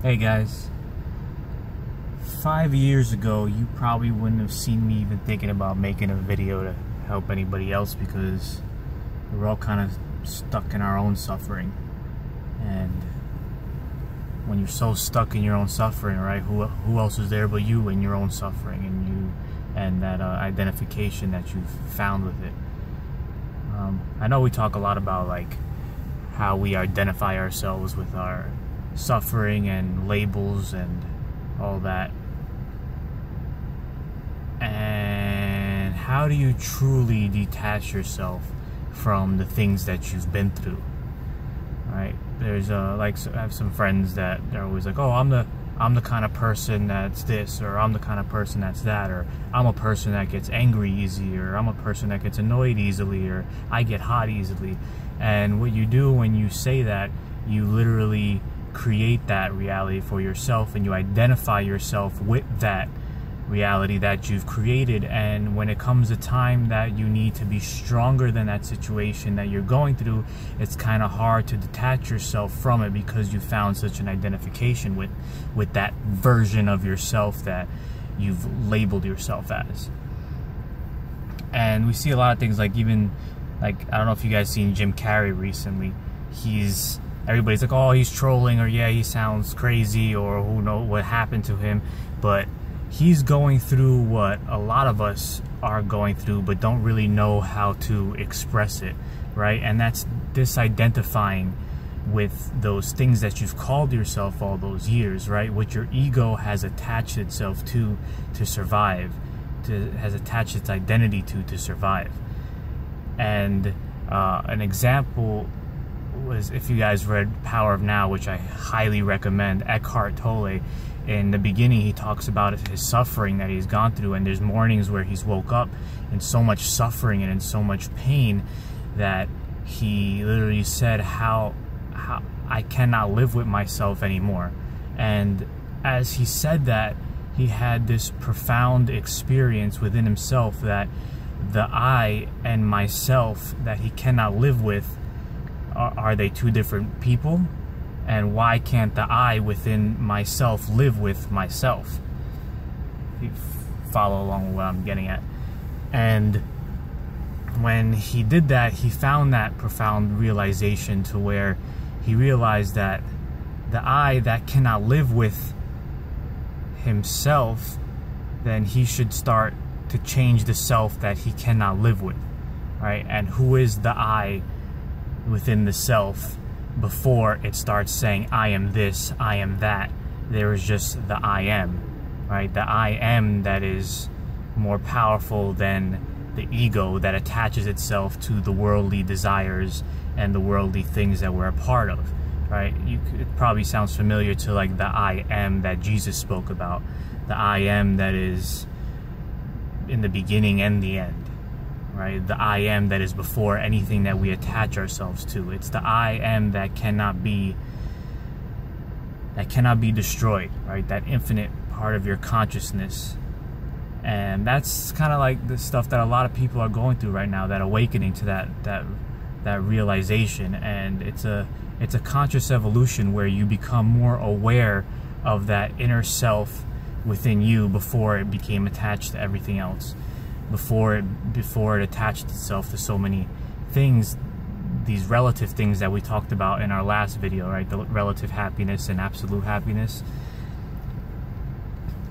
Hey guys, 5 years ago you probably wouldn't have seen me even thinking about making a video to help anybody else because we're all kind of stuck in our own suffering. And when you're so stuck in your own suffering, right, who else is there but you in your own suffering and that identification that you've found with it. I know we talk a lot about like how we identify ourselves with our suffering and labels and all that, and how do you truly detach yourself from the things that you've been through, right? There's I have some friends that they're always like, oh, I'm the kind of person that's this, or I'm the kind of person that's that, or I'm a person that gets angry easy, or I'm a person that gets annoyed easily, or I get hot easily. And what you do when you say that, you literally create that reality for yourself, and you identify yourself with that reality that you've created. And when it comes a time that you need to be stronger than that situation that you're going through, it's kind of hard to detach yourself from it because you found such an identification with that version of yourself that you've labeled yourself as. And we see a lot of things, like even like, I don't know if you guys seen Jim Carrey recently. Everybody's like, oh, he's trolling, or yeah, he sounds crazy, or who knows what happened to him. But he's going through what a lot of us are going through, but don't really know how to express it, right? And that's disidentifying with those things that you've called yourself all those years, right? What your ego has attached itself to survive, has attached its identity to survive. And an example was, if you guys read Power of Now, which I highly recommend, Eckhart Tolle, in the beginning he talks about his suffering that he's gone through, and there's mornings where he's woke up in so much suffering and in so much pain that he literally said, how I cannot live with myself anymore. And as he said that, he had this profound experience within himself that the I and myself that he cannot live with, are they two different people? And why can't the I within myself live with myself? You follow along with what I'm getting at. And when he did that, he found that profound realization to where he realized that the I that cannot live with himself, then he should start to change the self that he cannot live with, right? And who is the I within the self before it starts saying I am this, I am that? There is just the I am, right? The I am that is more powerful than the ego that attaches itself to the worldly desires and the worldly things that we're a part of, right? It probably sounds familiar to like the I am that Jesus spoke about, the I am that is in the beginning and the end, right? The I am that is before anything that we attach ourselves to. It's the I am that cannot be destroyed, right? That infinite part of your consciousness. And that's kind of like the stuff that a lot of people are going through right now, that awakening to that realization. And it's a conscious evolution where you become more aware of that inner self within you before it became attached to everything else, before it attached itself to so many things, these relative things that we talked about in our last video, right? The relative happiness and absolute happiness.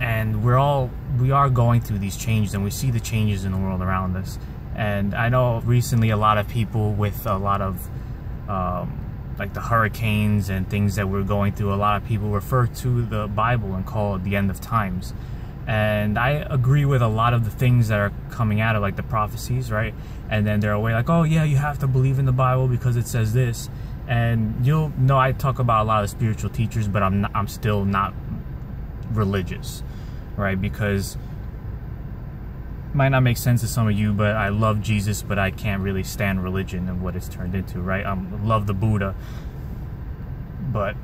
And we are going through these changes, and we see the changes in the world around us. And I know recently a lot of people, with a lot of like the hurricanes and things that we're going through, a lot of people refer to the Bible and call it the end of times. And I agree with a lot of the things that are coming out of like the prophecies, right? And then they're away like, oh yeah, you have to believe in the Bible because it says this. And you'll know I talk about a lot of spiritual teachers, but I'm still not religious, right? Because it might not make sense to some of you, but I love Jesus, but I can't really stand religion and what it's turned into, right? I love the Buddha, but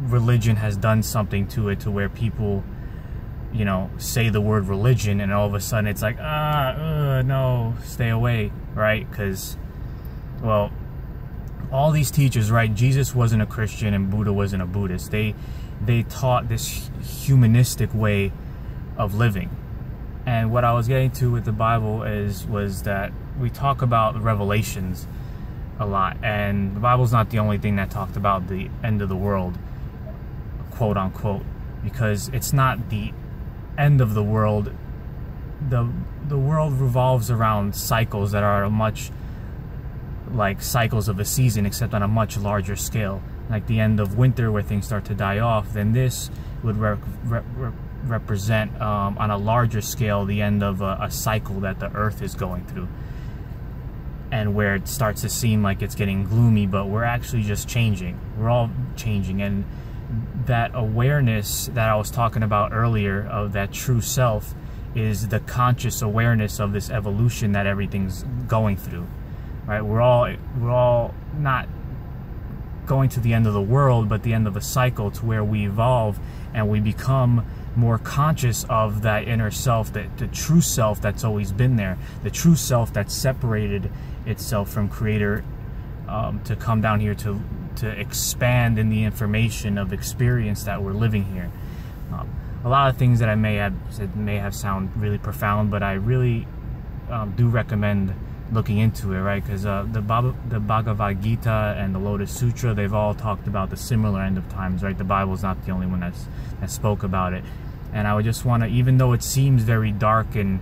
religion has done something to it to where people, you know, say the word religion and all of a sudden it's like, no, stay away, right? Because, well, all these teachers, right? Jesus wasn't a Christian and Buddha wasn't a Buddhist. They taught this humanistic way of living. And what I was getting to with the Bible was that we talk about revelations a lot, and the Bible's not the only thing that talked about the end of the world, quote unquote, because it's not the end of the world. The world revolves around cycles that are much like cycles of a season, except on a much larger scale. Like the end of winter where things start to die off, then this would represent on a larger scale the end of a cycle that the earth is going through, and where it starts to seem like it's getting gloomy, but we're actually just changing. We're all changing. And that awareness that I was talking about earlier of that true self is the conscious awareness of this evolution that everything's going through, right? We're all not going to the end of the world, but the end of a cycle to where we evolve and we become more conscious of that inner self, that the true self that's always been there, the true self that separated itself from Creator to come down here to expand in the information of experience that we're living here. A lot of things that I may have said may have sound really profound, but I really do recommend looking into it, right? Because the Bhagavad Gita and the Lotus Sutra, they've all talked about the similar end of times, right? The Bible's not the only one that spoke about it. And I would just want to, even though it seems very dark and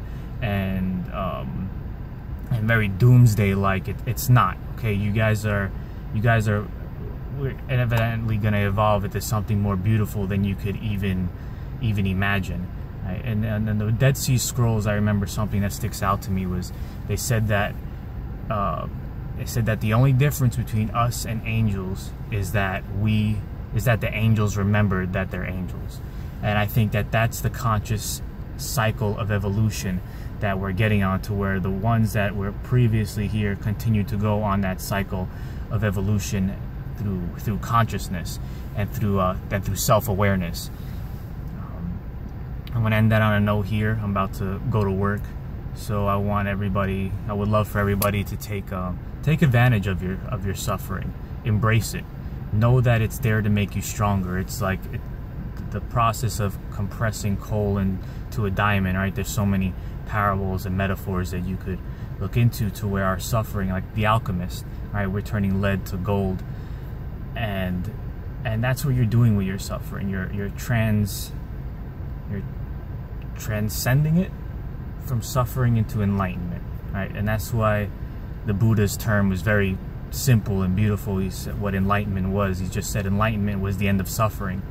very doomsday-like, it's not. Okay, you guys are we're evidently going to evolve into something more beautiful than you could even imagine. Right? And then the Dead Sea Scrolls, I remember something that sticks out to me was they said that the only difference between us and angels is that the angels remembered that they're angels. And I think that that's the conscious cycle of evolution that we're getting on, to where the ones that were previously here continue to go on that cycle of evolution through consciousness and through self-awareness. I'm gonna end that on a note here. I'm about to go to work, so I would love for everybody to take advantage of your suffering, embrace it, know that it's there to make you stronger. It's like the process of compressing coal into a diamond, right? There's so many parables and metaphors that you could look into, to where our suffering, like the alchemist, right? We're turning lead to gold, and that's what you're doing with your suffering. You're transcending it from suffering into enlightenment, right? And that's why the Buddha's term was very simple and beautiful. He said what enlightenment was. He just said enlightenment was the end of suffering.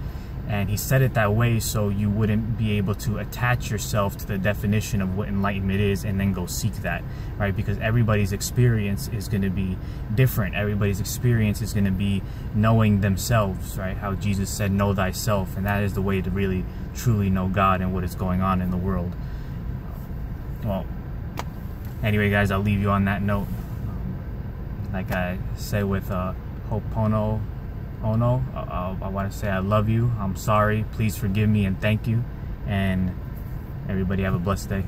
And he said it that way so you wouldn't be able to attach yourself to the definition of what enlightenment is and then go seek that, right? Because everybody's experience is going to be different. Everybody's experience is going to be knowing themselves, right? How Jesus said, know thyself. And that is the way to really, truly know God and what is going on in the world. Well, anyway, guys, I'll leave you on that note. Like I said with Ho'oponopono, I want to say I love you. I'm sorry. Please forgive me and thank you. And everybody have a blessed day.